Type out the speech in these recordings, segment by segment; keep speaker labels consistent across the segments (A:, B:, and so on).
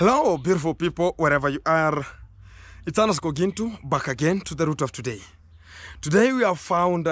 A: Hello, beautiful people, wherever you are. It's Ernest Gintu, back again to the root of today. Today we have found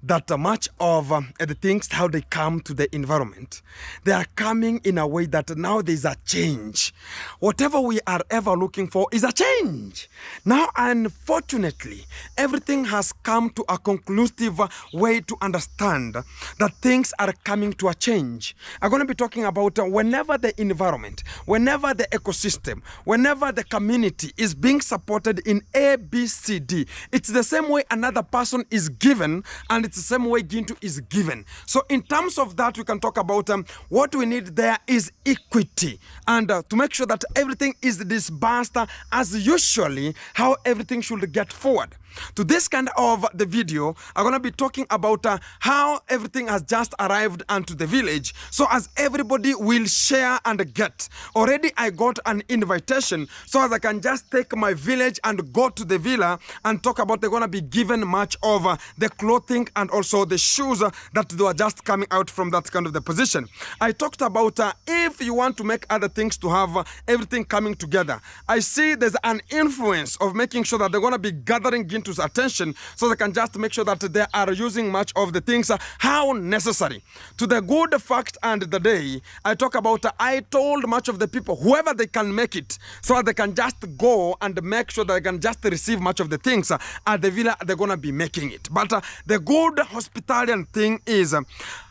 A: that much of the things, how they come to the environment, they are coming in a way that now there's a change. Whatever we are ever looking for is a change. Now, unfortunately, everything has come to a conclusive way to understand that things are coming to a change. I'm going to be talking about whenever the environment, whenever the ecosystem, whenever the community is being supported in A, B, C, D, it's the same way another person is given, and it's the same way Gintu is given. So in terms of that, we can talk about what we need there is equity, and to make sure that everything is disbursed as usually how everything should get forward. To this kind of the video, I'm going to be talking about how everything has just arrived onto the village. So as everybody will share and get. Already I got an invitation so as I can just take my village and go to the villa and talk about they're going to be given much of the clothing and also the shoes that they were just coming out from that kind of the position. I talked about if you want to make other things to have everything coming together. I see there's an influence of making sure that they're going to be gathering Gintu's attention so they can just make sure that they are using much of the things how necessary. To the good fact and the day, I talk about I told much of the people, whoever they can make it, so they can just go and make sure that they can just receive much of the things at the villa they're going to be making it. But the good hospitalian thing is,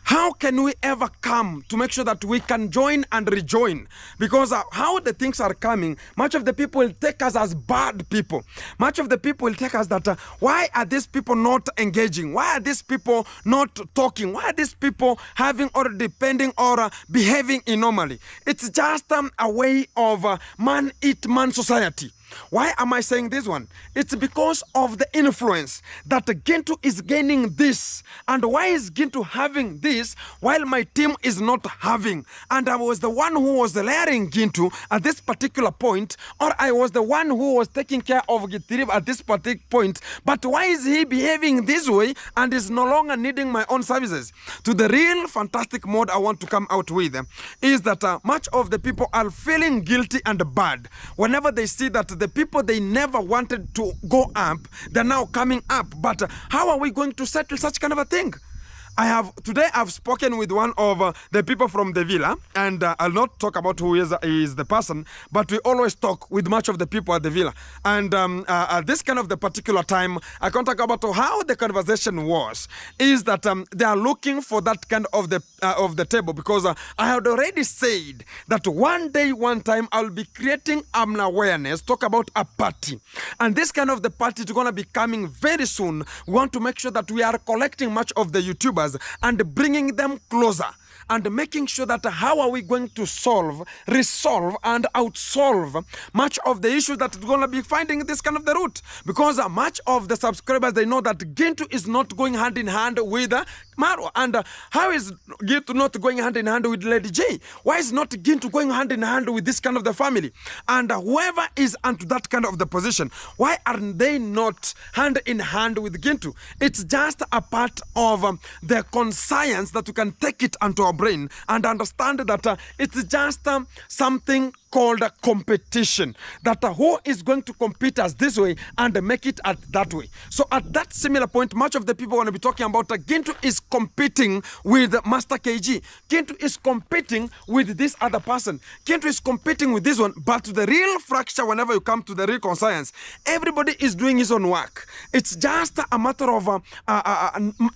A: how can we ever come to make sure that we can join and rejoin? Because how the things are coming, much of the people will take us as bad people. Much of the people will take us that, why are these people not engaging? Why are these people not talking? Why are these people having or depending or behaving normally? It's just a way of man-eat-man society. Why am I saying this one? It's because of the influence that Gintu is gaining this. And why is Gintu having this while my team is not having? And I was the one who was layering Gintu at this particular point, or I was the one who was taking care of Gitirib at this particular point. But why is he behaving this way and is no longer needing my own services? To the real fantastic mode I want to come out with is that much of the people are feeling guilty and bad whenever they see that the people they never wanted to go up, they're now coming up. But how are we going to settle such kind of a thing? Today I've spoken with one of the people from the villa, and I'll not talk about who is the person, but we always talk with much of the people at the villa. And at this kind of the particular time, I can talk about how the conversation was, is that they are looking for that kind of the table, because I had already said that one day, one time, I'll be creating an awareness, talk about a party. And this kind of the party is going to be coming very soon. We want to make sure that we are collecting much of the YouTubers and bringing them closer and making sure that how are we going to resolve and outsolve much of the issues that we're going to be finding this kind of the route. Because much of the subscribers, they know that Gintu is not going hand in hand with Marwa. And how is Gintu not going hand in hand with Lady J? Why is not Gintu going hand in hand with this kind of the family? And whoever is onto that kind of the position, why are they not hand in hand with Gintu? It's just a part of the conscience that we can take it onto our brain and understand that it's just something called competition, that who is going to compete us this way and make it at that way. So at that similar point, much of the people want to be talking about Gintu is competing with Master KG. Gintu is competing with this other person. Gintu is competing with this one. But the real fracture, whenever you come to the real conscience, everybody is doing his own work. It's just a matter of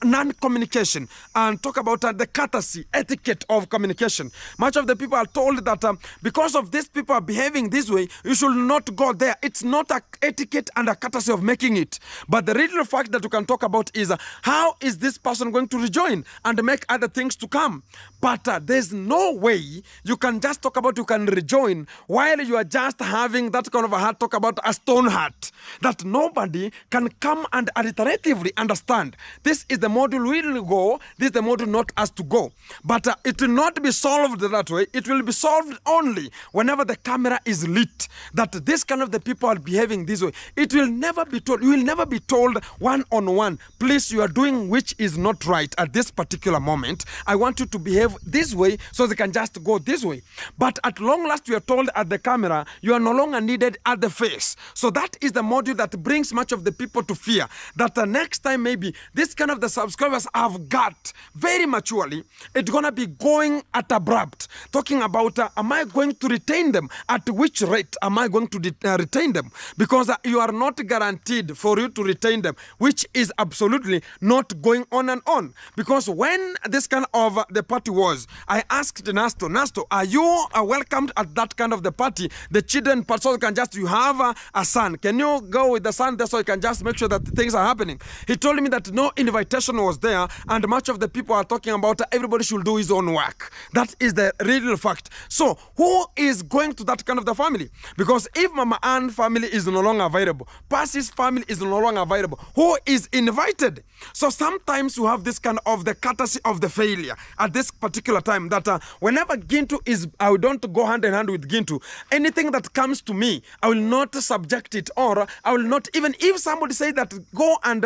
A: non-communication, and talk about the courtesy, etiquette of communication. Much of the people are told that because of this people are behaving this way, you should not go there. It's not a etiquette and a courtesy of making it. But the real fact that you can talk about is how is this person going to rejoin and make other things to come? But there's no way you can just talk about you can rejoin while you are just having that kind of a heart, talk about a stone heart that nobody can come and iteratively understand. This is the model we will go, this is the model not us to go. But it will not be solved that way. It will be solved only whenever whenever the camera is lit, that this kind of the people are behaving this way, it will never be told. You will never be told one-on-one, please, you are doing which is not right at this particular moment. I want you to behave this way so they can just go this way. But at long last, you are told at the camera, you are no longer needed at the face. So that is the module that brings much of the people to fear that the next time maybe this kind of the subscribers have got very maturely, it's gonna be going at abrupt, talking about am I going to retain them? At which rate am I going to retain them? Because you are not guaranteed for you to retain them, which is absolutely not going on and on. Because when this kind of the party was, I asked Nasto, are you welcomed at that kind of the party? The children, so you can just, you have a son. Can you go with the son there so you can just make sure that things are happening? He told me that no invitation was there, and much of the people are talking about everybody should do his own work. That is the real fact. So who is going to that kind of the family? Because if Mama Ann family is no longer available, Passy's family is no longer available, who is invited? So sometimes you have this kind of the courtesy of the failure at this particular time, that whenever Gintu is, I don't go hand in hand with Gintu. Anything that comes to me, I will not subject it, or I will not, even if somebody say that go and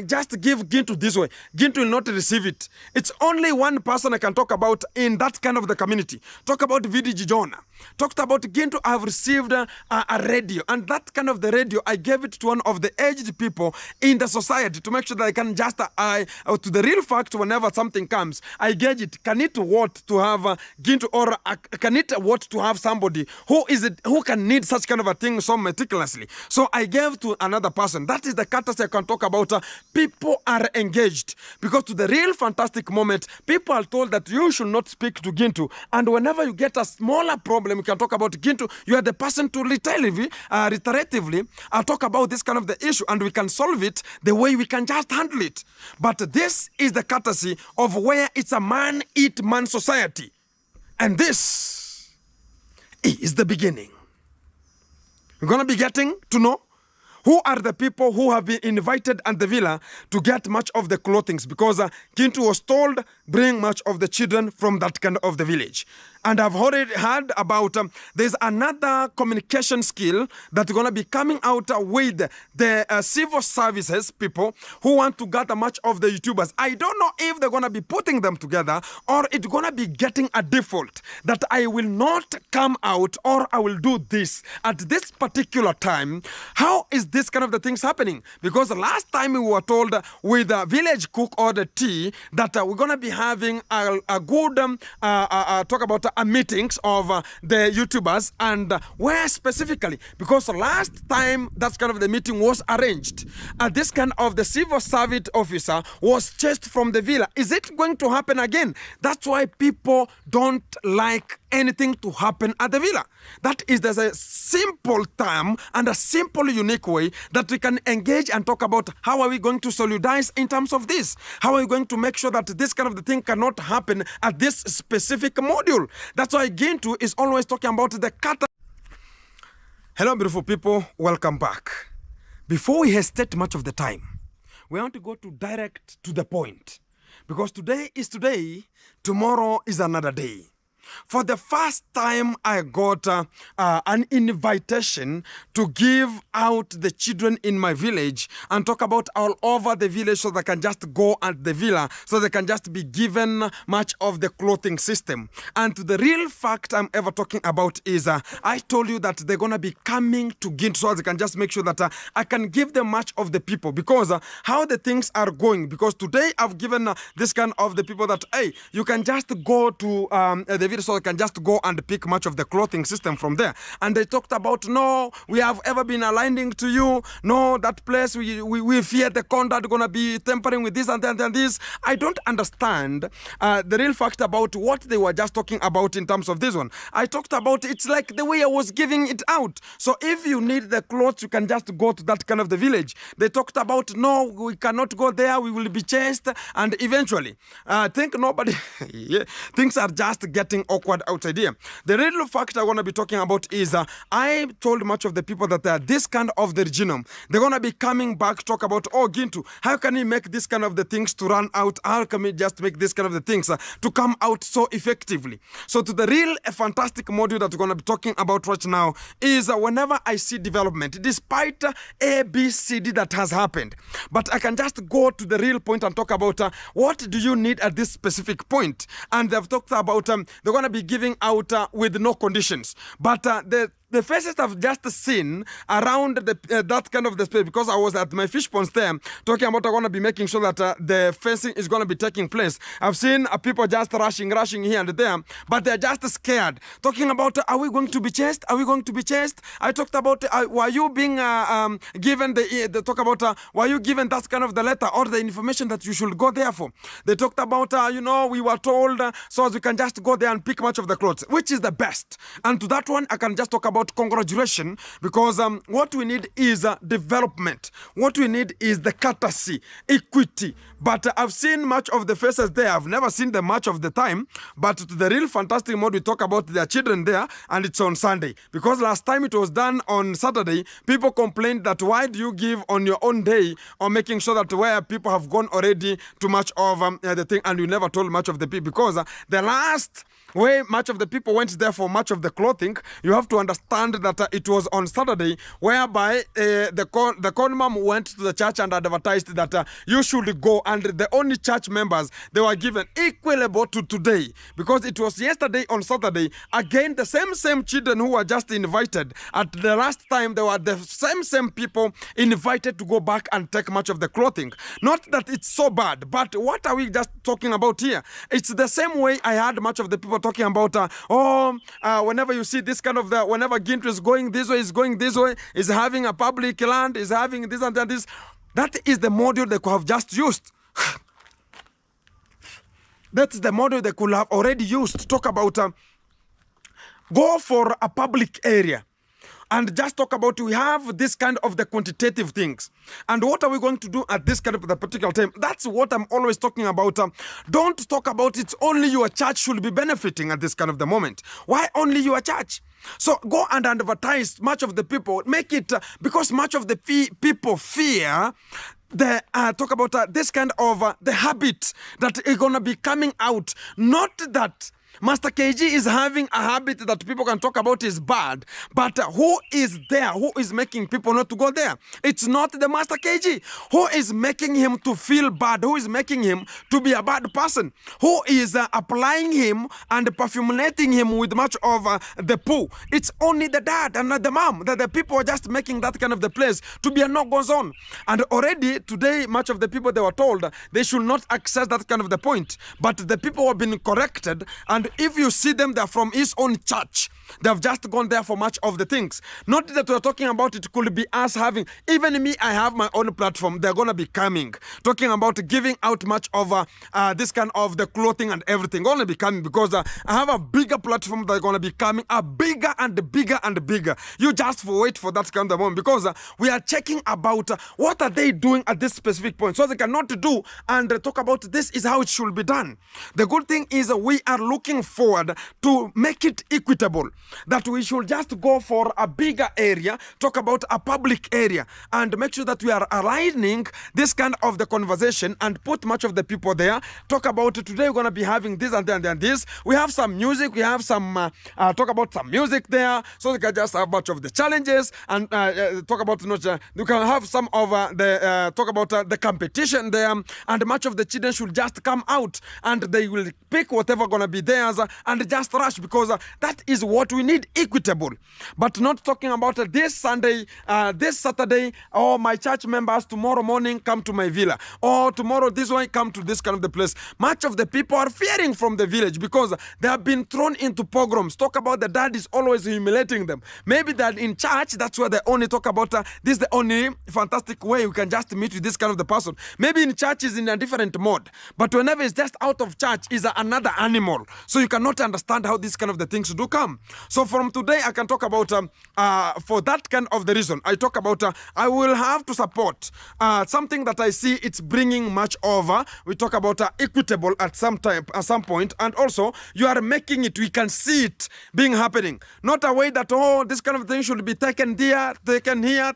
A: just give Gintu this way, Gintu will not receive it. It's only one person I can talk about in that kind of the community. Talk about VDG Jonah. Talked about Gintu, I have received a radio, and that kind of the radio, I gave it to one of the aged people in the society to make sure that I can just, to the real fact, whenever something comes, I gauge it. Can it what to have Gintu, or can it what to have somebody who is it, who can need such kind of a thing so meticulously? So I gave to another person. That is the courtesy I can talk about. People are engaged, because to the real fantastic moment, people are told that you should not speak to Gintu, and whenever you get a smaller problem, you can talk about Gintu. You are the person to reiteratively talk about this kind of the issue, and we can solve it the way we can just handle it. But this is the courtesy of where it's a man-eat-man society. And this is the beginning. We're going to be getting to know who are the people who have been invited at the villa to get much of the clothing, because Gintu was told, bring much of the children from that kind of the village. And I've already heard about, there's another communication skill that's going to be coming out with the civil services people who want to gather much of the YouTubers. I don't know if they're going to be putting them together, or it's going to be getting a default that I will not come out, or I will do this at this particular time. How is this kind of the things happening? Because last time we were told with the village cook or the tea that we're going to be having a good talk about meetings of the YouTubers, and where specifically, because last time that kind of the meeting was arranged, this kind of the civil service officer was chased from the villa. Is it going to happen again? That's why people don't like anything to happen at the villa. That is, there's a simple term and a simple unique way that we can engage and talk about how are we going to solidarize in terms of this. How are we going to make sure that this kind of the thing cannot happen at this specific module? That's why Gintu is always talking about the kata. Hello, beautiful people. Welcome back. Before we hesitate much of the time, we want to go to direct to the point. Because today is today, tomorrow is another day. For the first time, I got an invitation to give out the children in my village and talk about all over the village, so they can just go at the villa, so they can just be given much of the clothing system. And the real fact I'm ever talking about is I told you that they're going to be coming to Gintu, so they can just make sure that I can give them much of the people, because how the things are going. Because today I've given this kind of the people that, hey, you can just go to the village, so they can just go and pick much of the clothing system from there. And they talked about, no, we have ever been aligning to you. No, that place, we fear the conduct going to be tampering with this and that and this. I don't understand the real fact about what they were just talking about in terms of this one. I talked about it's like the way I was giving it out. So if you need the clothes, you can just go to that kind of the village. They talked about, no, we cannot go there. We will be chased. And eventually, I think nobody, yeah, things are just getting getting awkward outside here. The real fact I want to be talking about is I told much of the people that this kind of the genome, they're going to be coming back, talk about, oh, Gintu, how can we make this kind of the things to run out? How can we just make this kind of the things to come out so effectively? So to the real fantastic module that we're going to be talking about right now is whenever I see development, despite A, B, C, D that has happened, but I can just go to the real point and talk about what do you need at this specific point. And they've talked about they're going to be giving out with no conditions. But the faces I've just seen around that kind of the space, because I was at my fish ponds there talking about I'm going to be making sure that the fencing is going to be taking place. I've seen people just rushing here and there, but they're just scared. Talking about, are we going to be chased? Are we going to be chased? I talked about, were you being given talk about, were you given that kind of the letter or the information that you should go there for? They talked about, we were told so as we can just go there and pick much of the clothes, which is the best. And to that one, I can just talk about congratulations, because what we need is development. What we need is the courtesy, equity. But I've seen much of the faces there. I've never seen them much of the time. But to the real fantastic mode, we talk about their children there, and it's on Sunday. Because last time it was done on Saturday, people complained that why do you give on your own day, or making sure that where people have gone already too much of the thing, and you never told much of the people. Because the last way much of the people went there for much of the clothing, you have to understand that it was on Saturday, whereby the con mom went to the church and advertised that you should go, and the only church members, they were given equal to today, because it was yesterday on Saturday, again the same children who were just invited. At the last time, they were the same people invited to go back and take much of the clothing. Not that it's so bad, but what are we just talking about here? It's the same way I had much of the people talking about, whenever you see this kind of whenever Gintu is going this way, is having a public land, is having this and this. That is the module they could have just used. That's the model they could have already used to talk about, go for a public area. And just talk about, we have this kind of the quantitative things. And what are we going to do at this kind of the particular time? That's what I'm always talking about. Don't talk about it's only your church should be benefiting at this kind of the moment. Why only your church? So go and advertise much of the people. Make it, because much of the people fear talk about this kind of the habit that is going to be coming out. Not that Master KG is having a habit that people can talk about is bad, but who is there? Who is making people not to go there? It's not the Master KG. Who is making him to feel bad? Who is making him to be a bad person? Who is applying him and perfumulating him with much of the poo? It's only the dad and not the mom. That the people are just making that kind of the place to be a no-go zone. And already today, much of the people, they were told they should not access that kind of the point. But the people have been corrected, and if you see them, they're from his own church. They've just gone there for much of the things. Not that we're talking about it could be us having, even me, I have my own platform. They're going to be coming. Talking about giving out much of this kind of the clothing and everything. Going to be coming because I have a bigger platform that's going to be coming, a bigger and bigger and bigger. You just wait for that kind of moment, because we are checking about what are they doing at this specific point. So they cannot do and talk about this is how it should be done. The good thing is we are looking forward to make it equitable. That we should just go for a bigger area, talk about a public area, and make sure that we are aligning this kind of the conversation and put much of the people there. Talk about today we're going to be having this and then this. We have some music, we have some, talk about some music there, so we can just have much of the challenges and talk about, you can have some of talk about the competition there, and much of the children should just come out and they will pick whatever going to be theirs and just rush, because that is what we need, equitable. But not talking about this Sunday, this Saturday, or my church members tomorrow morning come to my villa, or tomorrow this way come to this kind of the place. Much of the people are fearing from the village because they have been thrown into pogroms. Talk about the dad is always humiliating them. Maybe that in church, that's where they only talk about this is the only fantastic way we can just meet with this kind of the person. Maybe in church is in a different mode, but whenever it's just out of church is another animal. So you cannot understand how these kind of the things do come. So from today, I can talk about, for that kind of the reason, I talk about, I will have to support something that I see it's bringing much over. We talk about equitable at some time, at some point, and also you are making it, we can see it being happening. Not a way that, oh, this kind of thing should be taken there, taken here,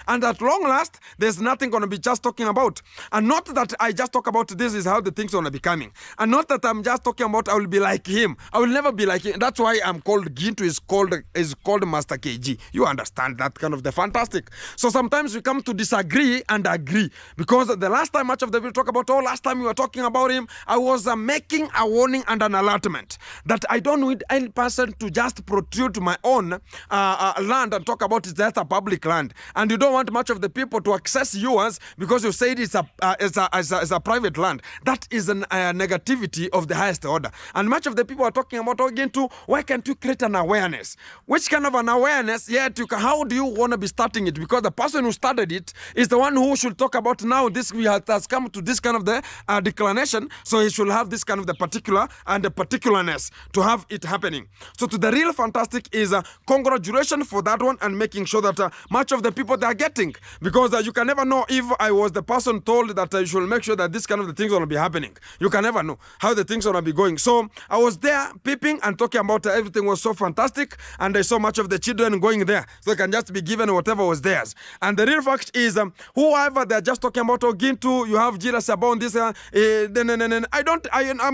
A: and at long last, there's nothing going to be just talking about. And not that I just talk about this is how the things are going to be coming. And not that I'm just talking about I will be like him. I will never be like him. That's why I'm called Gintu is called Master KG. You understand that kind of the fantastic. So sometimes we come to disagree and agree. Because the last time much of the people talk about, oh, last time we were talking about him, I was making a warning and an alertment that I don't need any person to just protrude my own land and talk about it as a public land. And you don't want much of the people to access yours because you said it's a private land. That is a negativity of the highest order. And much of the people are talking about, again, to why can't you create an awareness? Which kind of an awareness? Yet, how do you want to be starting it? Because the person who started it is the one who should talk about now this has come to this kind of the declination. So he should have this kind of the particular and the particularness to have it happening. So to the real fantastic is congratulations for that one and making sure that much of the people they are getting. Because you can never know if I was the person told that you should make sure that this kind of the things going to be happening. You can never know how the things are going to be going. So I was there peeping and talking about everything was so fantastic, and I saw much of the children going there. So they can just be given whatever was theirs. And the real fact is, whoever they're just talking about, oh, Gintu, you have jealous about this, I'm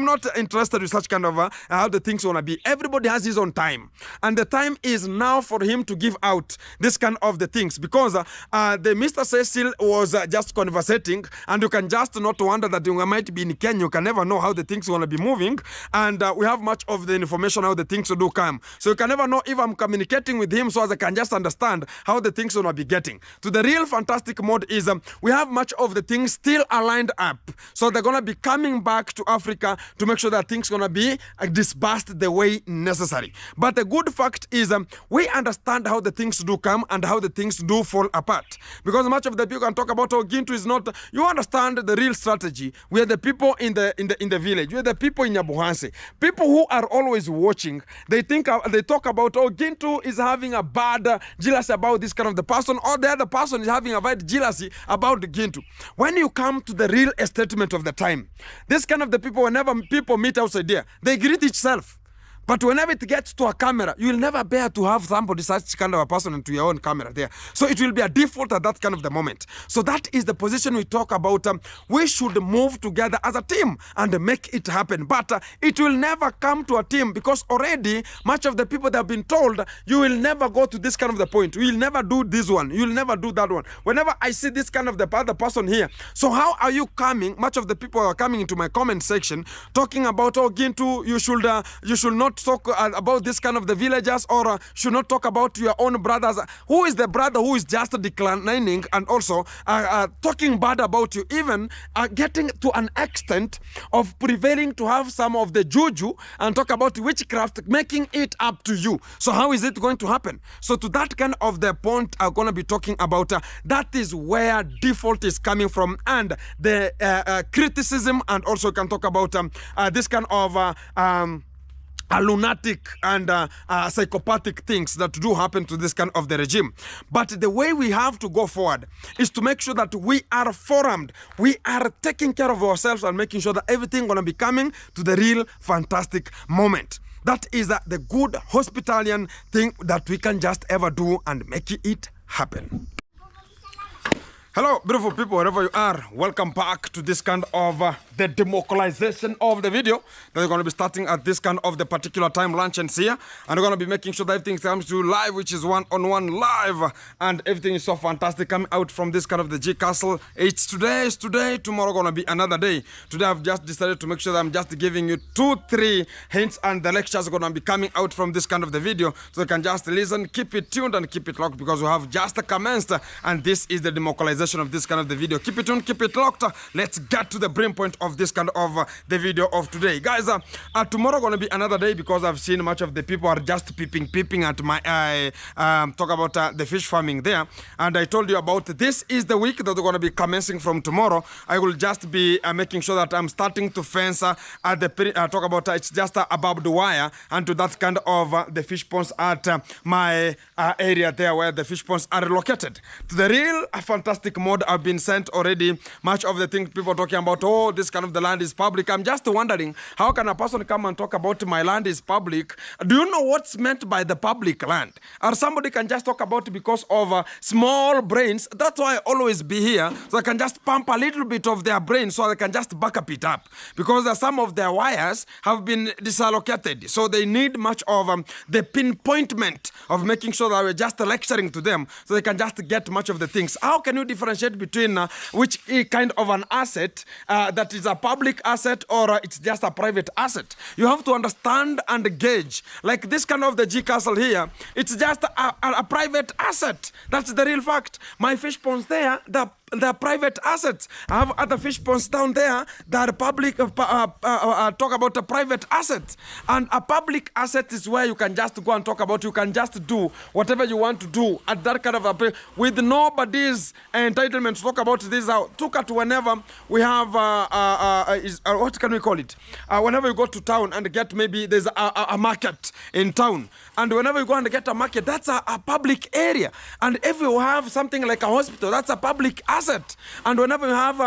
A: not interested in such kind of how the things want to be. Everybody has his own time. And the time is now for him to give out this kind of the things. Because the Mr. Cecil was just conversating, and you can just not wonder that you might be in Kenya. You can never know how the things want to be moving. And we have much of the information how the things do come. So you can never know if I'm communicating with him so as I can just understand how the things will be getting. To the real fantastic mode is we have much of the things still aligned up. So they're going to be coming back to Africa to make sure that things going to be disbursed the way necessary. But the good fact is we understand how the things do come and how the things do fall apart. Because much of the people can talk about how Gintu is not, you understand the real strategy. We are the people in the village. We are the people in Nyabuhanse. People who are always watching, they talk about, oh, Gintu is having a bad jealousy about this kind of the person, or the other person is having a bad jealousy about the Gintu. When you come to the real statement of the time, this kind of the people, whenever people meet outside there, they greet each self. But whenever it gets to a camera, you will never bear to have somebody such kind of a person into your own camera there. So it will be a default at that kind of the moment. So that is the position we talk about. We should move together as a team and make it happen. But it will never come to a team because already much of the people that have been told, you will never go to this kind of the point. You will never do this one. You will never do that one. Whenever I see this kind of the other person here. So how are you coming? Much of the people are coming into my comment section talking about, oh, Gintu, you should not talk about this kind of the villagers, or should not talk about your own brothers. Who is the brother who is just declining and also talking bad about you, even getting to an extent of prevailing to have some of the juju and talk about witchcraft, making it up to you. So how is it going to happen? So to that kind of the point I'm going to be talking about, that is where default is coming from, and the criticism, and also can talk about this kind of lunatic and psychopathic things that do happen to this kind of the regime. But the way we have to go forward is to make sure that we are formed, we are taking care of ourselves and making sure that everything gonna be coming to the real fantastic moment. That is the good hospitalian thing that we can just ever do and make it happen. Hello, beautiful people, wherever you are. Welcome back to this kind of the democratization of the video that we're going to be starting at this kind of the particular time, lunch and here. And we're going to be making sure that everything comes to live, which is one-on-one live. And everything is so fantastic coming out from this kind of the G Castle. It's today, tomorrow going to be another day. Today I've just decided to make sure that I'm just giving you 2-3 hints, and the lectures are going to be coming out from this kind of the video. So you can just listen, keep it tuned and keep it locked, because we have just commenced, and this is the democratization of this kind of the video. Keep it tuned, keep it locked. Let's get to the brain point of of this kind of the video of today. Guys, tomorrow gonna be another day because I've seen much of the people are just peeping at my talk about the fish farming there. And I told you about this is the week that we're gonna be commencing from tomorrow. I will just be making sure that I'm starting to fence at the talk about it's just above the wire and to that kind of the fish ponds at my area there where the fish ponds are located. To the real fantastic mode I've been sent already. Much of the things people talking about, oh, this kind of the land is public. I'm just wondering, how can a person come and talk about my land is public? Do you know what's meant by the public land? Or somebody can just talk about it because of small brains. That's why I always be here, so I can just pump a little bit of their brain so they can just back up it up. Because some of their wires have been disallocated. So they need much of the pinpointment of making sure that we're just lecturing to them so they can just get much of the things. How can you differentiate between which kind of an asset that is a public asset or it's just a private asset? You have to understand and gauge. Like this kind of the G Castle here, it's just a private asset. That's the real fact. My fish ponds there, the private assets. I have other fish ponds down there that are public, talk about a private asset. And a public asset is where you can just go and talk about, you can just do whatever you want to do at that kind of a, with nobody's entitlement to talk about this. Took at whenever we have, what can we call it? Whenever you go to town and get maybe there's a market in town. And whenever you go and get a market, that's a public area. And if you have something like a hospital, that's a public asset. And whenever you have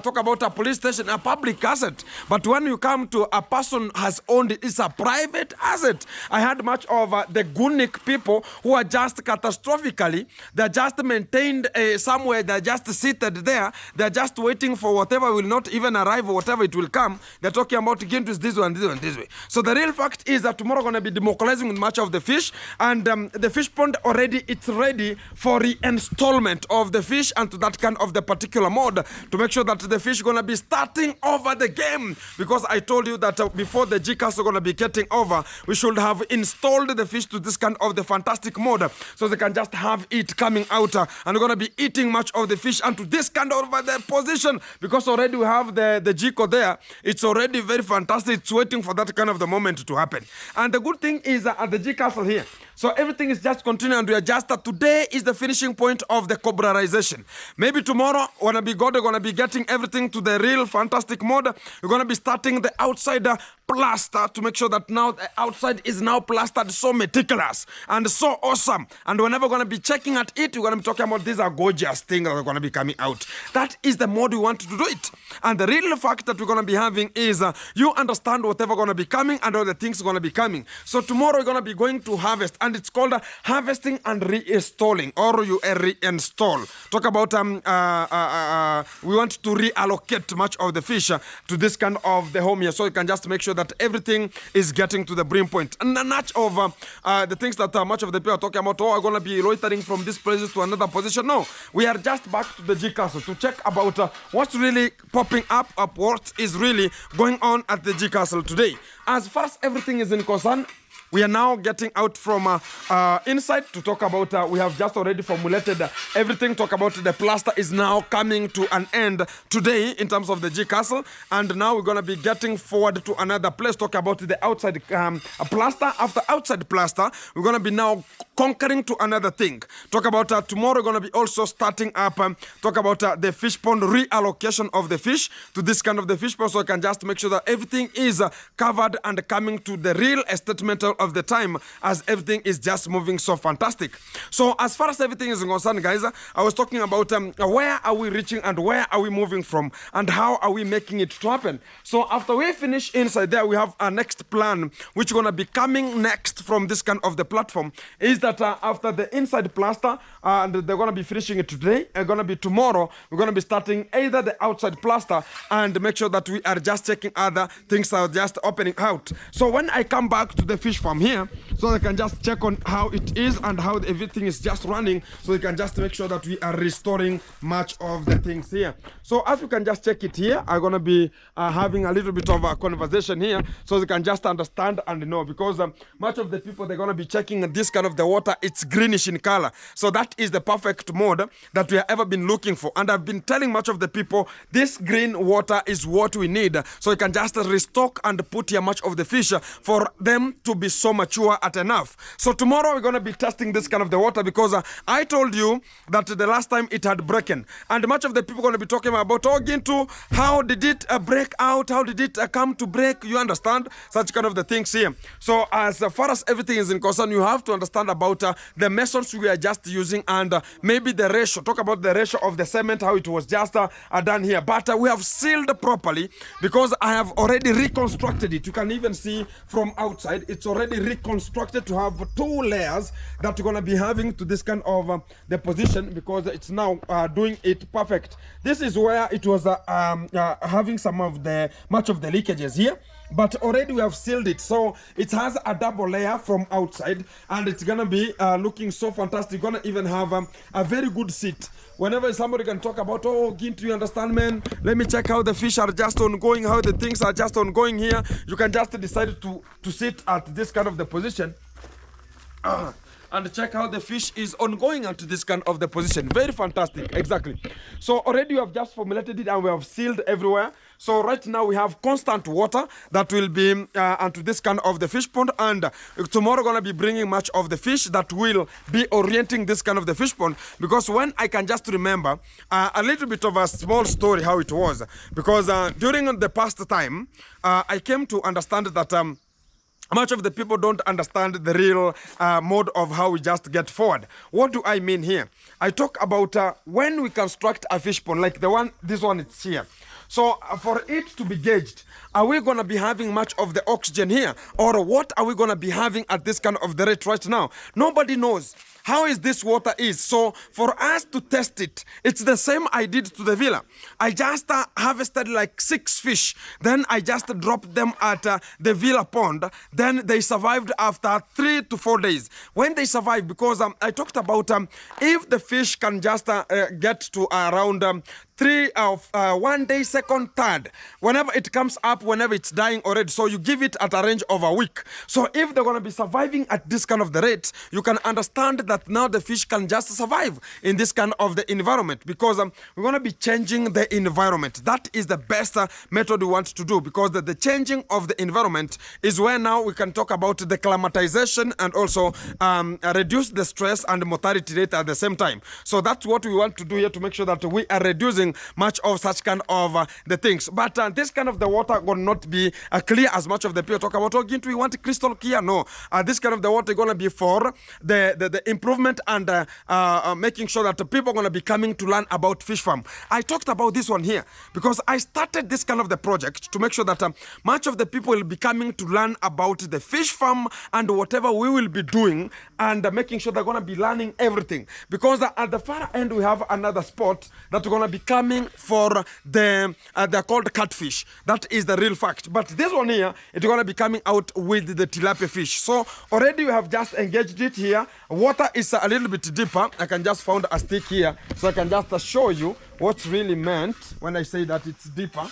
A: talk about a police station, a public asset. But when you come to a person has owned it, it's a private asset. I had much of the Gunic people who are just catastrophically, they're just maintained somewhere, they're just seated there, they're just waiting for whatever will not even arrive or whatever it will come. They're talking about Gintus this way and this way and this way. So the real fact is that tomorrow going to be democratizing much of the fish, and the fish pond already, it's ready for reinstallment of the fish and to that kind of the particular mode to make sure that the fish going to be starting over the game. Because I told you that before the G-Cast are going to be getting over, we should have installed the fish to this kind of the fantastic mode so they can just have it coming out and we're going to be eating much of the fish and to this kind of the position because already we have the G-Co there. It's already very fantastic. It's waiting for that kind of the moment to happen. And the good thing is at the G-Castle here, so everything is just continuing and we are just today is the finishing point of the cobrarization. Maybe tomorrow when I be God, we're going to be getting everything to the real fantastic mode. We're going to be starting the outside plaster to make sure that now the outside is now plastered so meticulous and so awesome. And whenever we're going to be checking at it, we're going to be talking about these are gorgeous things that are going to be coming out. That is the mode we want to do it. And the real fact that we're going to be having is you understand whatever going to be coming and all the things are going to be coming. So tomorrow we're going to be going to harvest and it's called harvesting and reinstalling, or you reinstall. Talk about we want to reallocate much of the fish to this kind of the home here, so you can just make sure that everything is getting to the brim point. And much of the things that much of the people are talking about, oh, I'm going to be loitering from this place to another position. No, we are just back to the G Castle to check about what's really popping up, what is really going on at the G Castle today. As far as everything is in concern, we are now getting out from inside to talk about, we have just already formulated everything, talk about the plaster is now coming to an end today in terms of the G Castle. And now we're going to be getting forward to another place, talk about the outside plaster. After outside plaster, we're going to be now conquering to another thing. Talk about tomorrow, we're going to be also starting up, talk about the fish pond reallocation of the fish to this kind of the fish pond, so I can just make sure that everything is covered and coming to the real statement of the time as everything is just moving so fantastic. So as far as everything is concerned, guys, I was talking about where are we reaching and where are we moving from and how are we making it to happen. So after we finish inside there, we have a next plan which is going to be coming next from this kind of the platform is that after the inside plaster and they're going to be finishing it today, going to be tomorrow, we're going to be starting either the outside plaster and make sure that we are just checking other things that are just opening out. So when I come back to the fish farm here, so I can just check on how it is and how everything is just running, so we can just make sure that we are restoring much of the things here. So as you can just check it here, I'm going to be having a little bit of a conversation here so they can just understand and know, because much of the people, they're going to be checking this kind of the water water, it's greenish in color. So that is the perfect mode that we have ever been looking for. And I've been telling much of the people, this green water is what we need. So you can just restock and put here much of the fish for them to be so mature at enough. So tomorrow we're going to be testing this kind of the water, because I told you that the last time it had broken. And much of the people are going to be talking about, oh, Gintu, how did it break out? How did it come to break? You understand? Such kind of the things here. So as far as everything is in concern, you have to understand about the methods we are just using, and maybe the ratio. Talk about the ratio of the cement, how it was just done here. But we have sealed properly, because I have already reconstructed it. You can even see from outside, it's already reconstructed to have 2 layers that you're going to be having to this kind of the position, because it's now doing it perfect. This is where it was having some of the much of the leakages here, but already we have sealed it, so it has a double layer from outside, and it's gonna be looking so fantastic. Gonna even have a very good seat. Whenever somebody can talk about, oh, Gintu, you understand, man, let me check how the fish are just ongoing, how the things are just ongoing here, you can just decide to sit at this kind of the position and check how the fish is ongoing into this kind of the position. Very fantastic. Exactly. So already we have just formulated it, and we have sealed everywhere. So right now we have constant water that will be onto this kind of the fish pond, and tomorrow gonna be bringing much of the fish that will be orienting this kind of the fish pond. Because when I can just remember a little bit of a small story how it was, because during the past time I came to understand that much of the people don't understand the real mode of how we just get forward. What do I mean here? I talk about when we construct a fish pond, like the one, this one is here. So for it to be gauged, are we going to be having much of the oxygen here? Or what are we going to be having at this kind of the rate right now? Nobody knows how is this water is. So for us to test it, it's the same I did to the villa. I just harvested like 6 fish. Then I just dropped them at the villa pond. Then they survived after 3 to 4 days. When they survived, because I talked about if the fish can just get to around 3 of 1 day, second, third, whenever it comes up, whenever it's dying already, so you give it at a range of a week. So if they're going to be surviving at this kind of the rate, you can understand that now the fish can just survive in this kind of the environment, because we're going to be changing the environment. That is the best method we want to do, because the changing of the environment is where now we can talk about the climatization and also reduce the stress and mortality rate at the same time. So that's what we want to do here, to make sure that we are reducing much of such kind of the things. But this kind of the water will not be clear as much of the people talk about, oh, Gintu, we want crystal clear. No, this kind of the water is going to be for the improvement and making sure that the people are going to be coming to learn about fish farm. I talked about this one here because I started this kind of the project to make sure that much of the people will be coming to learn about the fish farm and whatever we will be doing, and making sure they're going to be learning everything. Because at the far end we have another spot that we're going to be coming for they're called catfish. That is the real fact. But this one here, it's going to be coming out with the tilapia fish. So already we have just engaged it here. Water is a little bit deeper. I can just found a stick here, so I can just show you what's really meant when I say that it's deeper.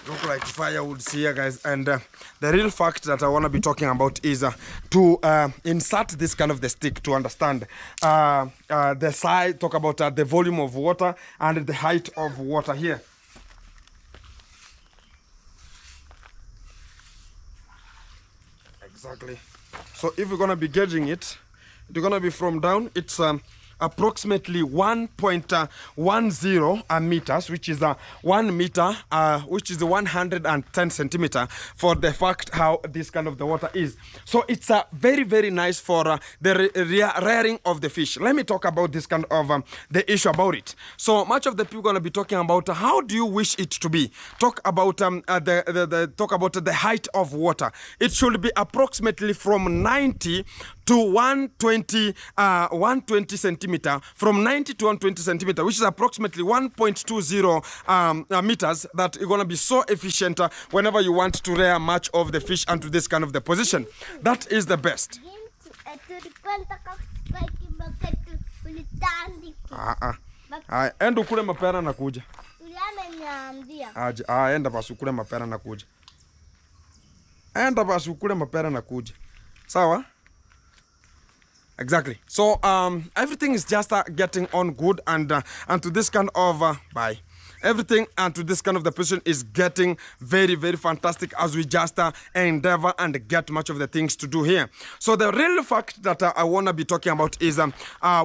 A: Look like firewoods here, guys, and the real fact that I want to be talking about is to insert this kind of the stick to understand the size, talk about the volume of water and the height of water here. Exactly. So if you're going to be gauging it, it's going to be from down, it's approximately 1.10 meters, which is 1 meter, which is 110 centimeter, for the fact how this kind of the water is. So it's very, very nice for the rearing of the fish. Let me talk about this kind of the issue about it. So much of the people going to be talking about how do you wish it to be. Talk about talk about the height of water. It should be approximately from 90 to 120 centimeter, from 90 to 120 centimeter, which is approximately 1.20 meters. That you're going to be so efficient whenever you want to rear much of the fish into this kind of the position. That is the best. Enda ukule mapera na kuja. Enda basi ukule mapera na kuja. Enda basi ukule mapera na kuja. Sawa? Exactly. So everything is just getting on good, and to this kind of bye. Everything and to this kind of the position is getting very, very fantastic as we just endeavor and get much of the things to do here. So the real fact that I want to be talking about is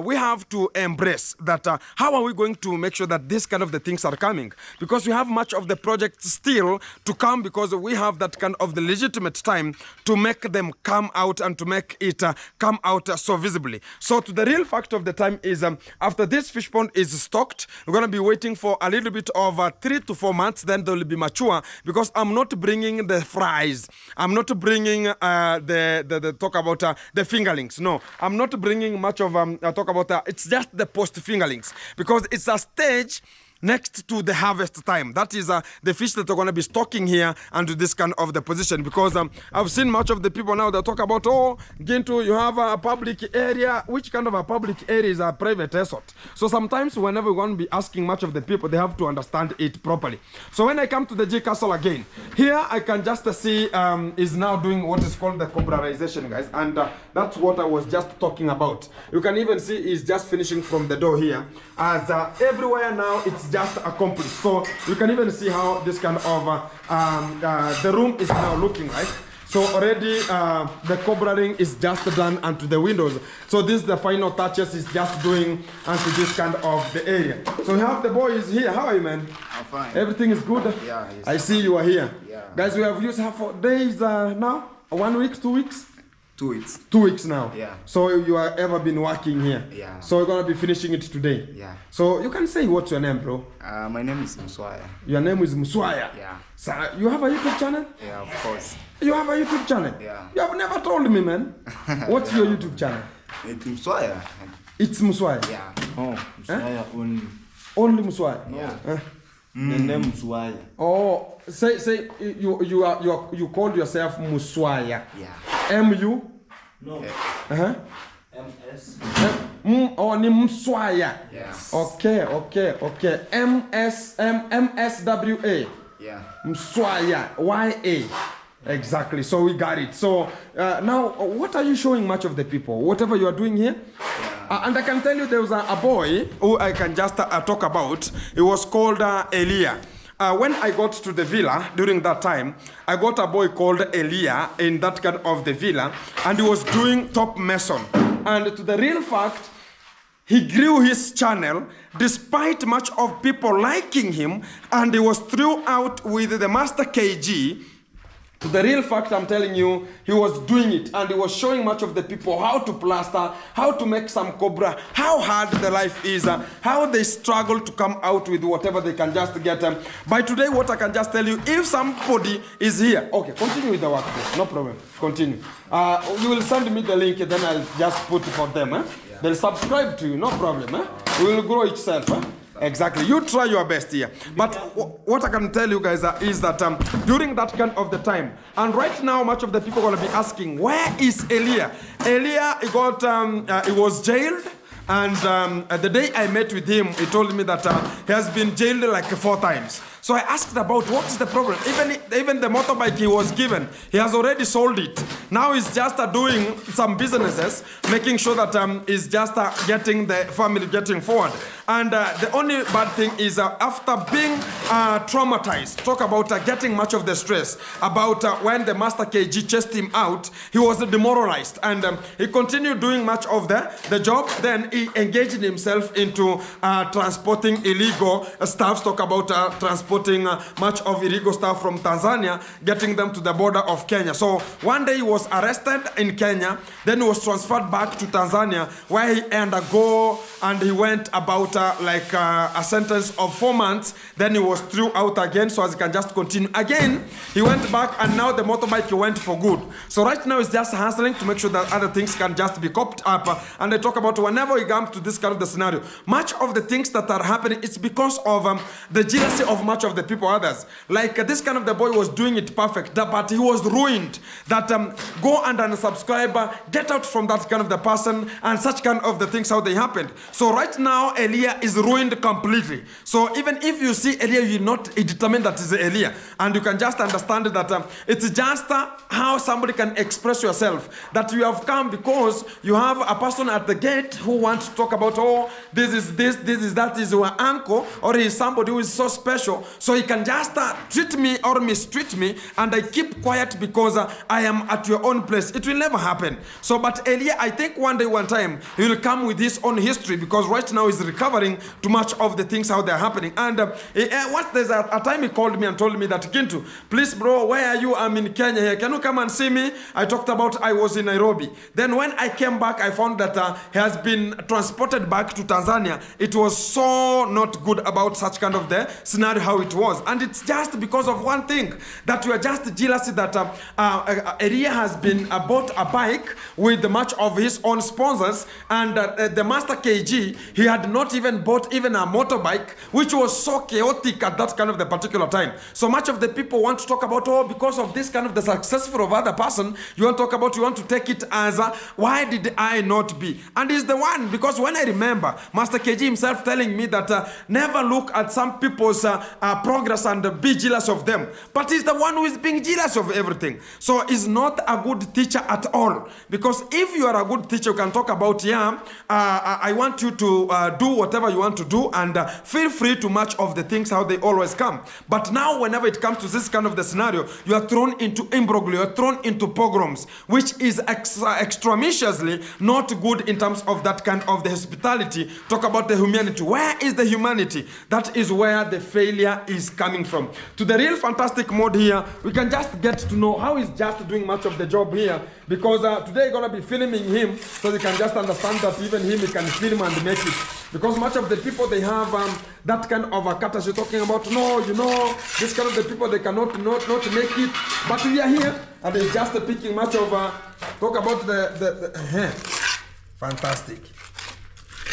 A: we have to embrace that how are we going to make sure that this kind of the things are coming, because we have much of the projects still to come, because we have that kind of the legitimate time to make them come out and to make it come out so visibly. So to the real fact of the time is after this fish pond is stocked, we're going to be waiting for a little bit of 3 to 4 months, then they will be mature, because I'm not bringing the fries. I'm not bringing the talk about the fingerlings. No, I'm not bringing much of talk about it's just the post fingerlings, because it's a stage next to the harvest time. That is the fish that are going to be stocking here and to this kind of the position, because I've seen much of the people now that talk about, oh, Ginto, you have a public area. Which kind of a public area is a private resort? So sometimes whenever we want to be asking much of the people, they have to understand it properly. So when I come to the G Castle again, here I can just see is now doing what is called the cobrarization, guys, and that's what I was just talking about. You can even see he's just finishing from the door here, as everywhere now it's just accomplished. So you can even see how this kind of the room is now looking like. So already the cobraring is just done onto the windows. So this is the final touches is just doing onto this kind of the area. So we have the boys here. How are you, man?
B: I'm fine.
A: Everything is good?
B: Yeah.
A: I see you are here.
B: Yeah.
A: Guys, we have used her for days now? 1 week, 2 weeks?
B: 2 weeks.
A: 2 weeks now.
B: Yeah.
A: So you have ever been working here?
B: Yeah.
A: So we're gonna be finishing it today.
B: Yeah.
A: So you can say what's your name, bro?
B: My name is Muswaya.
A: Your name is Muswaya.
B: Yeah.
A: So you have a YouTube channel?
B: Yeah, of course.
A: You have a YouTube channel?
B: Yeah.
A: You have never told me, man. What's your YouTube channel?
B: It's Muswaya.
A: It's Muswaya.
B: Yeah.
C: Oh, Muswaya only.
A: Only Muswaya.
B: Yeah.
C: The name Muswaya.
A: Oh, say you called yourself Muswaya.
B: Yeah.
A: M-U?
C: No.
A: Uh-huh.
C: MS.
A: Oh, ni Muswaya.
B: Yes.
A: Okay. M-S-W-A.
B: Yeah.
A: Mswaya, Y-A. Exactly, so we got it. So now, what are you showing much of the people? Whatever you are doing here?
B: Yeah.
A: And I can tell you there was a boy who I can just talk about. He was called Elia. When I got to the villa during that time, I got a boy called Elia in that kind of the villa, and he was doing top mason. And to the real fact, he grew his channel despite much of people liking him, and he was through out with the Master KG. To the real fact, I'm telling you, he was doing it, and he was showing much of the people how to plaster, how to make some cobra, how hard the life is, how they struggle to come out with whatever they can just get. By today, what I can just tell you, if somebody is here, okay, continue with the work, please. No problem, continue. You will send me the link, then I'll just put it for them. Yeah. They'll subscribe to you, no problem. We will grow itself. Exactly. You try your best here. But what I can tell you guys is that during that kind of the time, and right now much of the people are going to be asking, where is Elia? Elia, he was jailed. And the day I met with him, he told me that he has been jailed like 4 times. So I asked about what is the problem. Even the motorbike he was given, he has already sold it. Now he's just doing some businesses, making sure that he's just getting the family getting forward. And the only bad thing is after being traumatized, talk about getting much of the stress, about when the Master KG chased him out, he was demoralized. And he continued doing much of the job. Then he engaged himself into transporting illegal stuff, talk about transporting much of illegal stuff from Tanzania, getting them to the border of Kenya. So one day he was arrested in Kenya, then he was transferred back to Tanzania, where he undergo and he went about a sentence of 4 months. Then he was threw out again, so as he can just continue. Again, he went back, and now the motorbike he went for good. So right now he's just hustling to make sure that other things can just be copped up. And I talk about whenever we come to this kind of the scenario, much of the things that are happening, it's because of the jealousy of much of the people, others. Like this kind of the boy was doing it perfect, but he was ruined. That go and unsubscribe, get out from that kind of the person, and such kind of the things how they happened. So right now Elia is ruined completely. So even if you see Elia, you not determine that is Elia, and you can just understand that it's just how somebody can express yourself, that you have come because you have a person at the gate who wants to talk about, oh, this is that is your uncle, or he is somebody who is so special, so he can just treat me or mistreat me, and I keep quiet because I am at your own place. It will never happen. So but Elia, I think one day, one time, he will come with his own history, because right now he's recovering too much of the things how they're happening. And there's a time he called me and told me that, Gintu, please bro, where are you? I'm in Kenya here. Can you come and see me? I talked about I was in Nairobi. Then when I came back, I found that he has been transported back to Tanzania. It was so not good about such kind of the scenario how it was. And it's just because of one thing, that we are just jealous that Elia has been bought a bike with much of his own sponsors, and the Master KG, he had not even bought even a motorbike, which was so chaotic at that kind of the particular time. So much of the people want to talk about, oh, because of this kind of the successful of other person, you want to talk about, you want to take it as why did I not be? And he's the one, because when I remember Master KG himself telling me that never look at some people's progress and be jealous of them, but he's the one who is being jealous of everything. So he's not a good teacher at all, because if you are a good teacher, you can talk about, I want you to do whatever you want to do, and feel free to much of the things how they always come. But now whenever it comes to this kind of the scenario, you are thrown into imbroglio, you are thrown into pogroms, which is extremely not good in terms of that kind of the hospitality. Talk about the humanity. Where is the humanity? That is where the failure is coming from. To the real fantastic mode here, we can just get to know how he's just doing much of the job here, because today I'm going to be filming him, so you can just understand that even him, he can film and make it. Because much of the people, they have that kind of a courtesy, talking about, no, you know, this kind of the people, they cannot not make it. But we are here, and they're just picking much of, talk about the fantastic.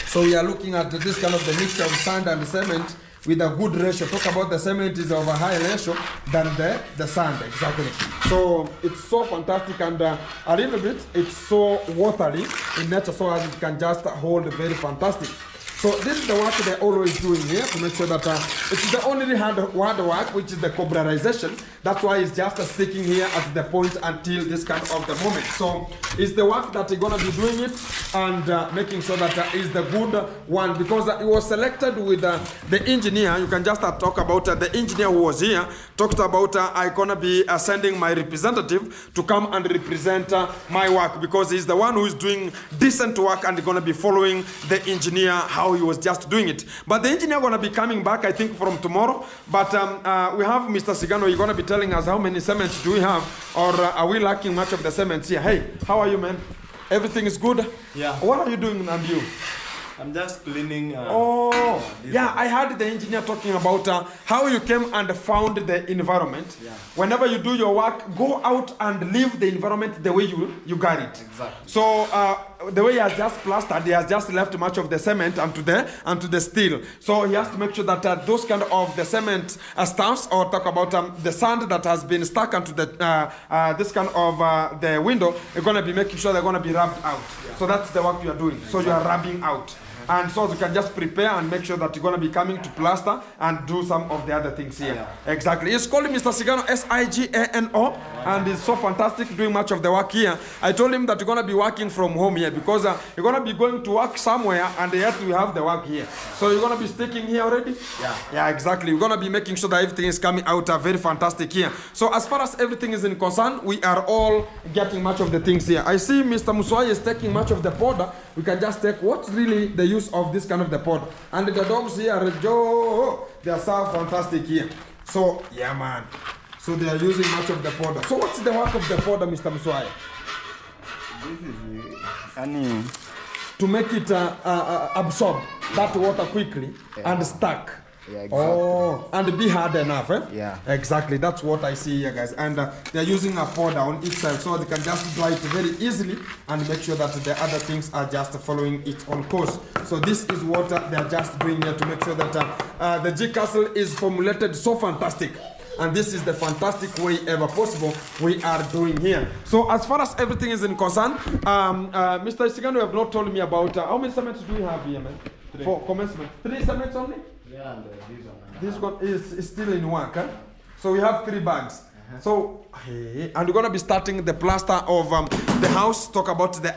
A: So we are looking at this kind of the mixture of sand and cement with a good ratio. Talk about the cement is of a high ratio than the sand, exactly. So it's so fantastic, and a little bit, it's so watery in nature, so as it can just hold very fantastic. So this is the work they're always doing here to make sure that it's the only hard work, which is the cobrarization. That's why it's just sticking here at the point until this kind of the moment. So it's the work that you're gonna be doing it, and making sure that is the good one, because it was selected with the engineer. You can just talk about the engineer who was here, talked about I'm gonna be sending my representative to come and represent my work, because he's the one who is doing decent work and gonna be following the engineer how he was just doing it. But the engineer gonna be coming back, I think, from tomorrow. But we have Mr. Sigano. You're gonna be telling us how many cements do we have, or are we lacking much of the cements here? Hey, how are you, man? Everything is good?
C: Yeah.
A: What are you doing, and you?
C: I'm just cleaning.
A: Yeah, I heard the engineer talking about how you came and found the environment.
C: Yeah.
A: Whenever you do your work, go out and leave the environment the way you got it.
C: Exactly.
A: So the way he has just plastered, he has just left much of the cement and to the steel. So he has to make sure that those kind of the cement stuffs, or talk about the sand that has been stuck onto the this kind of the window, you're gonna be making sure they're gonna be rubbed out. Yeah. So that's the work you are doing. Exactly. So you are rubbing out. And so you can just prepare and make sure that you're going to be coming to plaster and do some of the other things here. Exactly. He's called Mr. Sigano, Sigano, and he's so fantastic doing much of the work here. I told him that you're going to be working from home here because you're going to be going to work somewhere and yet we have the work here. So you're going to be sticking here already? Yeah, exactly. We're going to be making sure that everything is coming out very fantastic here. So as far as everything is in concern, we are all getting much of the things here. I see Mr. Muswai is taking much of the powder. We can just take what's really the use of this kind of the powder. And the dogs here, Joe, they are so fantastic here. So, yeah, man. So they are using much of the powder. So what's the work of the powder, Mr. Muswai?
B: This is
A: to make it absorb that water quickly and stuck.
B: Yeah, exactly.
A: Oh, and be hard enough, eh?
B: Yeah.
A: Exactly, that's what I see here, guys. And they're using a powder on each side so they can just dry it very easily and make sure that the other things are just following it on course. So this is what they're just doing here to make sure that the G Castle is formulated so fantastic. And this is the fantastic way ever possible we are doing here. So as far as everything is in concern, Mr. Sigano, you have not told me about how many cements do we have here, man? 3. For commencement. 3 cements only?
C: Yeah, and
A: this one is still in work, huh? So we have 3 bags. So, hey, and we're going to be starting the plaster of the house. Talk about the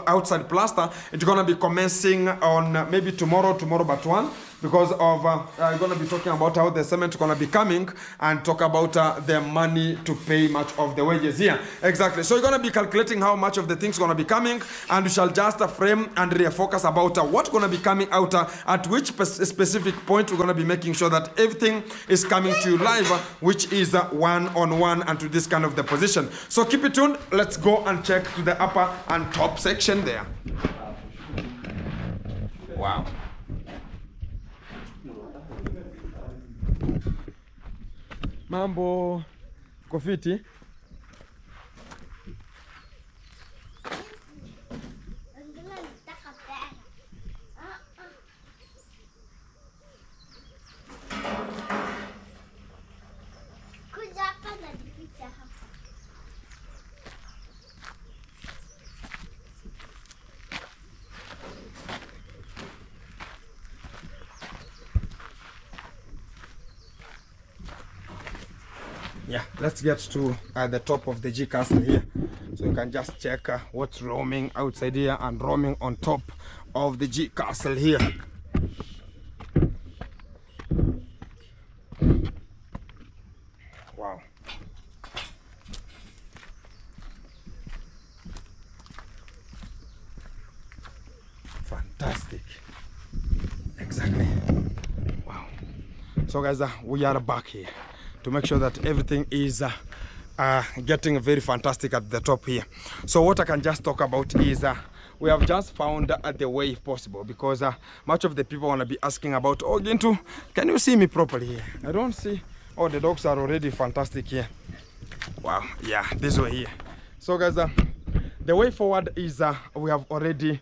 A: outside plaster. It's going to be commencing on maybe tomorrow but 1. Because of, I'm going to be talking about how the cement is going to be coming and talk about the money to pay much of the wages here. Exactly. So you're going to be calculating how much of the things going to be coming, and we shall just frame and refocus about what's going to be coming out at which specific point we're going to be making sure that everything is coming to you live, which is one-on-one and to this kind of the position. So keep it tuned. Let's go and check to the upper and top section there. Wow. Mambo kofiti. Yeah, let's get to the top of the G Castle here. So you can just check what's roaming outside here and roaming on top of the G Castle here. Wow. Fantastic. Exactly. Wow. So guys, we are back here to make sure that everything is getting very fantastic at the top here. So what I can just talk about is we have just found the way possible, because much of the people want to be asking about, oh Gintu, can you see me properly here? I don't see. Oh, the dogs are already fantastic here. Wow, yeah, this way here. So guys, the way forward is we have already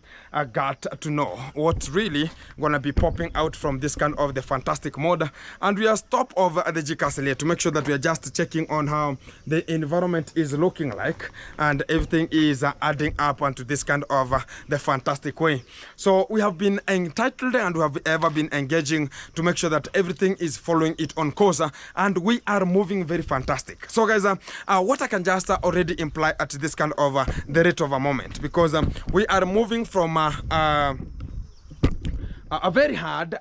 A: got to know what's really going to be popping out from this kind of the fantastic mode. And we are stop over at the G Castle here to make sure that we are just checking on how the environment is looking like and everything is adding up onto this kind of the fantastic way. So we have been entitled and we have ever been engaging to make sure that everything is following it on course, and we are moving very fantastic. So guys, what I can just already imply at this kind of the rate of a moment, because we are moving from a very hard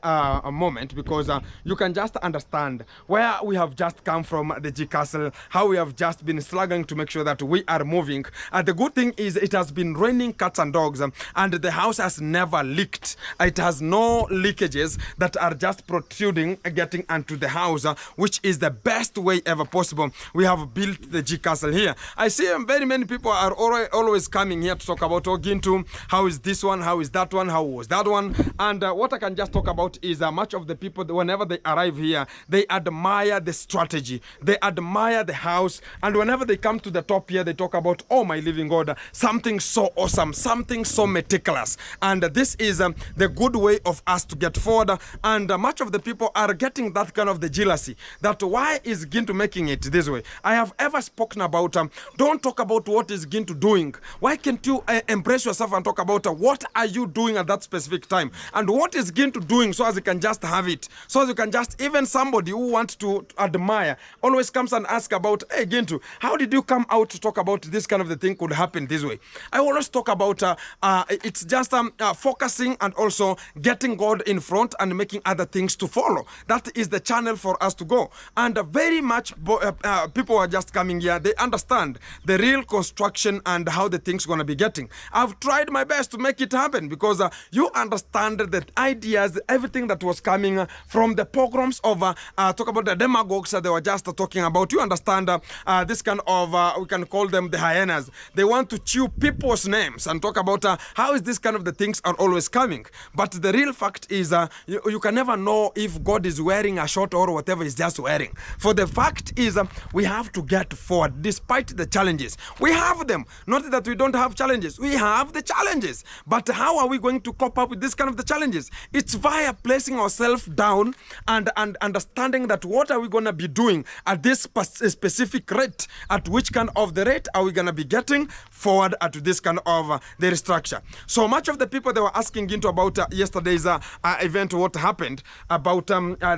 A: moment, because you can just understand where we have just come from, the G Castle, how we have just been slugging to make sure that we are moving. The good thing is it has been raining cats and dogs, and the house has never leaked. It has no leakages that are just protruding, getting into the house, which is the best way ever possible. We have built the G Castle here. I see very many people are always coming here to talk about, oh Gintu, how is this one, how is that one, how was that one, and what I can just talk about is much of the people, whenever they arrive here, they admire the strategy, they admire the house, and whenever they come to the top here, they talk about, oh my living God, something so awesome, something so meticulous. And this is the good way of us to get forward. And much of the people are getting that kind of the jealousy, that why is Gintu making it this way? I have ever spoken about, don't talk about what is Gintu doing. Why can't you embrace yourself and talk about what are you doing at that specific time? And what is Gintu doing, so as you can just have it, so as you can just, even somebody who wants to admire always comes and asks about, hey Gintu, how did you come out to talk about this kind of the thing could happen this way? I always talk about it's just focusing and also getting God in front and making other things to follow. That is the channel for us to go. And very much people are just coming here, they understand the real construction and how the thing's going to be getting. I've tried my best to make it happen, because you understand the ideas, everything that was coming from the pogroms of talk about the demagogues that they were just talking about. You understand this kind of we can call them the hyenas. They want to chew people's names and talk about how is this kind of the things are always coming. But the real fact is you can never know if God is wearing a shirt or whatever he's just wearing. For the fact is we have to get forward despite the challenges. We have them. Not that we don't have challenges. We have the challenges. But how are we going to cope up with this kind of the challenges? It's via placing ourselves down and understanding that what are we going to be doing at this specific rate, at which kind of the rate are we going to be getting forward at this kind of the structure. So much of the people, they were asking into about yesterday's event, what happened about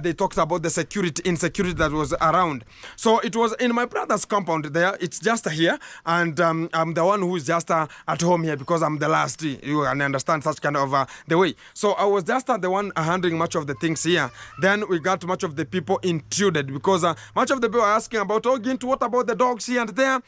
A: they talked about the security, insecurity that was around. So it was in my brother's compound there. It's just here, and I'm the one who is just at home here because I'm the last. You can understand such kind of the way. So I was just the one handling much of the things here. Then we got much of the people intruded, because much of the people are asking about, oh Gintu, what about the dogs here and there?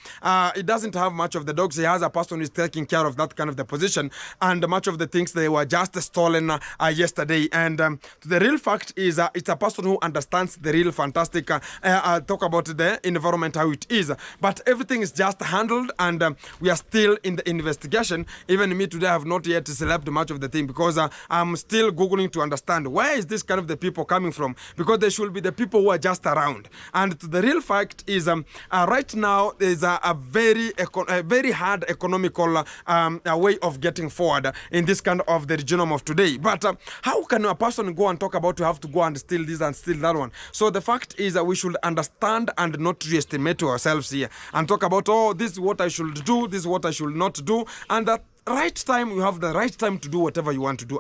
A: It doesn't have much of the dogs. He has a person who is taking care of that kind of the position, and much of the things, they were just stolen yesterday. And the real fact is it's a person who understands the real fantastic talk about the environment, how it is. But everything is just handled, and we are still in the investigation. Even me today, I have not yet slept much of the thing, because I'm still Googling to understand where is this kind of the people coming from, because they should be the people who are just around. And the real fact is right now there's a very hard economical way of getting forward in this kind of the regime of today. But how can a person go and talk about you have to go and steal this and steal that one? So the fact is that we should understand and not re-estimate ourselves here and talk about, oh, this is what I should do, this is what I should not do, and that right time, you have the right time to do whatever you want to do.